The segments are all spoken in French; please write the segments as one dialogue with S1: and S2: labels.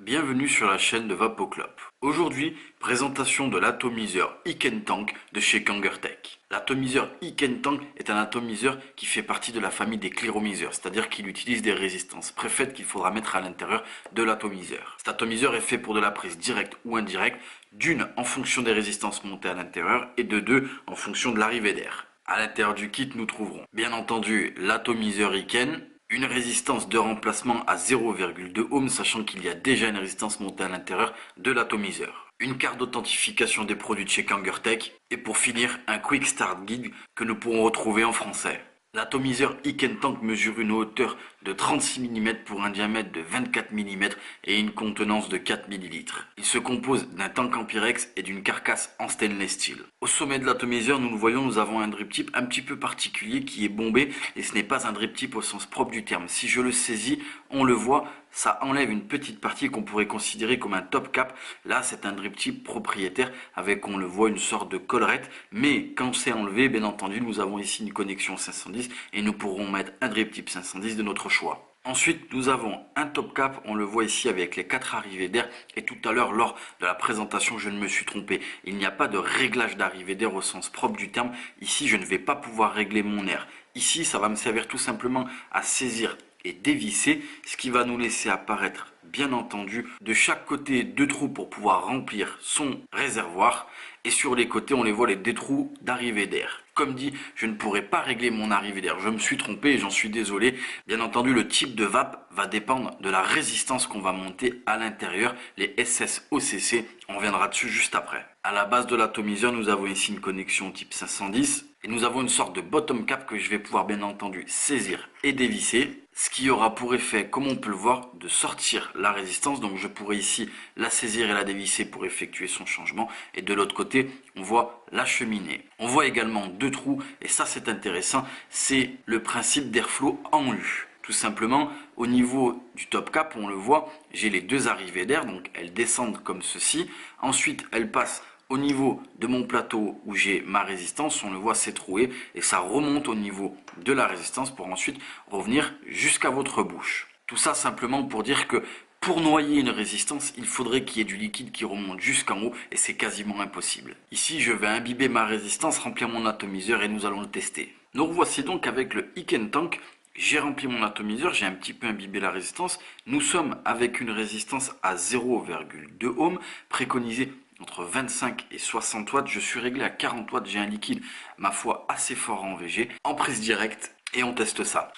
S1: Bienvenue sur la chaîne de VapoClub. Aujourd'hui, présentation de l'atomiseur Ikentank de chez Kangertech. L'atomiseur Ikentank est un atomiseur qui fait partie de la famille des cléromiseurs, c'est-à-dire qu'il utilise des résistances préfaites qu'il faudra mettre à l'intérieur de l'atomiseur. Cet atomiseur est fait pour de la prise directe ou indirecte, d'une en fonction des résistances montées à l'intérieur et de deux en fonction de l'arrivée d'air. À l'intérieur du kit, nous trouverons bien entendu l'atomiseur Iken, une résistance de remplacement à 0,2 ohm, sachant qu'il y a déjà une résistance montée à l'intérieur de l'atomiseur. Une carte d'authentification des produits de chez Kangertech. Et pour finir, un Quick Start Guide que nous pourrons retrouver en français. L'atomiseur Ikentank mesure une hauteur de 36 mm pour un diamètre de 24 mm et une contenance de 4 ml. Il se compose d'un tank en pyrex et d'une carcasse en stainless steel. Au sommet de l'atomiseur, nous le voyons, nous avons un drip tip un petit peu particulier qui est bombé et ce n'est pas un drip tip au sens propre du terme. Si je le saisis, on le voit, ça enlève une petite partie qu'on pourrait considérer comme un top cap. Là, c'est un drip tip propriétaire avec, on le voit, une sorte de collerette. Mais quand c'est enlevé, bien entendu, nous avons ici une connexion 510 et nous pourrons mettre un drip tip 510 de notre choix. Ensuite, nous avons un top cap, on le voit ici avec les 4 arrivées d'air. Et tout à l'heure, lors de la présentation, je ne me suis trompé. Il n'y a pas de réglage d'arrivée d'air au sens propre du terme. Ici, je ne vais pas pouvoir régler mon air. Ici, ça va me servir tout simplement à saisir et dévisser, ce qui va nous laisser apparaître, bien entendu, de chaque côté 2 trous pour pouvoir remplir son réservoir. Et sur les côtés, on les voit, les 2 trous d'arrivée d'air. Comme dit, je ne pourrai pas régler mon arrivée d'air. Je me suis trompé et j'en suis désolé. Bien entendu, le type de vape va dépendre de la résistance qu'on va monter à l'intérieur. Les SSOCC, on reviendra dessus juste après. À la base de l'atomiseur, nous avons ici une connexion type 510. Et nous avons une sorte de bottom cap que je vais pouvoir bien entendu saisir et dévisser. Ce qui aura pour effet, comme on peut le voir, de sortir la résistance. Donc je pourrais ici la saisir et la dévisser pour effectuer son changement. Et de l'autre côté, on voit la cheminée. On voit également 2 trous. Et ça, c'est intéressant. C'est le principe d'airflow en U. Tout simplement, au niveau du top cap, on le voit, j'ai les 2 arrivées d'air. Donc elles descendent comme ceci. Ensuite, elles passent au niveau de mon plateau où j'ai ma résistance, on le voit, c'est troué et ça remonte au niveau de la résistance pour ensuite revenir jusqu'à votre bouche. Tout ça simplement pour dire que pour noyer une résistance, il faudrait qu'il y ait du liquide qui remonte jusqu'en haut et c'est quasiment impossible. Ici, je vais imbiber ma résistance, remplir mon atomiseur et nous allons le tester. Nous revoici donc avec le Ikentank. J'ai rempli mon atomiseur, j'ai un petit peu imbibé la résistance. Nous sommes avec une résistance à 0,2 ohm préconisée entre 25 et 60 watts, je suis réglé à 40 watts, j'ai un liquide, ma foi, assez fort en VG, en prise directe, et on teste ça.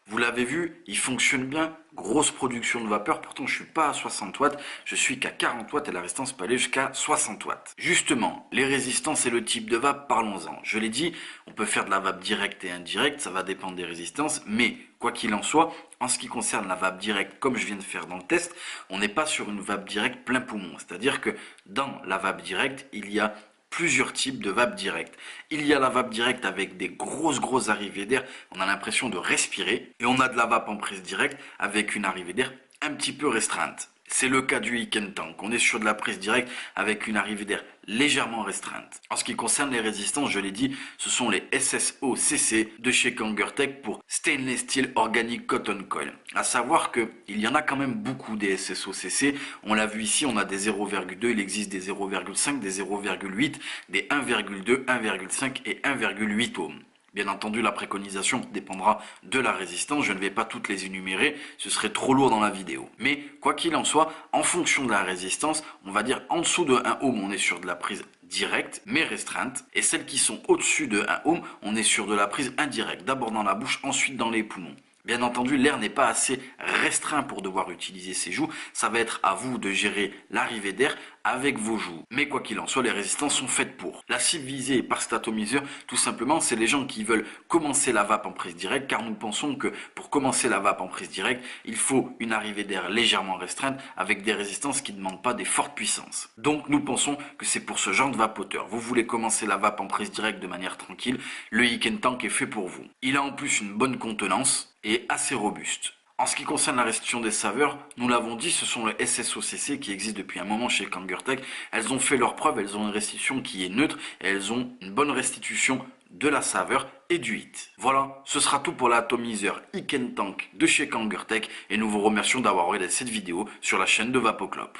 S1: Vous l'avez vu, il fonctionne bien, grosse production de vapeur, pourtant je ne suis pas à 60 watts, je suis qu'à 40 watts et la résistance peut aller jusqu'à 60 watts. Justement, les résistances et le type de vape, parlons-en. Je l'ai dit, on peut faire de la vape directe et indirecte, ça va dépendre des résistances, mais quoi qu'il en soit, en ce qui concerne la vape directe, comme je viens de faire dans le test, on n'est pas sur une vape directe plein poumon, c'est-à-dire que dans la vape directe, il y a plusieurs types de vape directe. Il y a la vape directe avec des grosses arrivées d'air, on a l'impression de respirer. Et on a de la vape en prise directe avec une arrivée d'air un petit peu restreinte. C'est le cas du Ikentank. On est sur de la prise directe avec une arrivée d'air légèrement restreinte. En ce qui concerne les résistances, je l'ai dit, ce sont les SSOCC de chez Kangertech pour Stainless Steel Organic Cotton Coil. À savoir qu'il y en a quand même beaucoup des SSOCC. On l'a vu ici, on a des 0,2, il existe des 0,5, des 0,8, des 1,2, 1,5 et 1,8 ohms. Bien entendu, la préconisation dépendra de la résistance. Je ne vais pas toutes les énumérer, ce serait trop lourd dans la vidéo. Mais quoi qu'il en soit, en fonction de la résistance, on va dire en dessous de 1 ohm, on est sur de la prise directe, mais restreinte. Et celles qui sont au-dessus de 1 ohm, on est sur de la prise indirecte. D'abord dans la bouche, ensuite dans les poumons. Bien entendu, l'air n'est pas assez restreint pour devoir utiliser ses joues. Ça va être à vous de gérer l'arrivée d'air avec vos joues. Mais quoi qu'il en soit, les résistances sont faites pour. La cible visée par cet atomiseur, tout simplement, c'est les gens qui veulent commencer la vape en prise directe, car nous pensons que pour commencer la vape en prise directe, il faut une arrivée d'air légèrement restreinte avec des résistances qui ne demandent pas des fortes puissances. Donc nous pensons que c'est pour ce genre de vapoteur. Vous voulez commencer la vape en prise directe de manière tranquille, le Ikentank est fait pour vous. Il a en plus une bonne contenance et assez robuste. En ce qui concerne la restitution des saveurs, nous l'avons dit, ce sont les SSOCC qui existent depuis un moment chez Kangertech. Elles ont fait leurs preuves, elles ont une restitution qui est neutre et elles ont une bonne restitution de la saveur et du hit. Voilà, ce sera tout pour l'atomiseur Ikentank de chez Kangertech et nous vous remercions d'avoir regardé cette vidéo sur la chaîne de Vapoclop.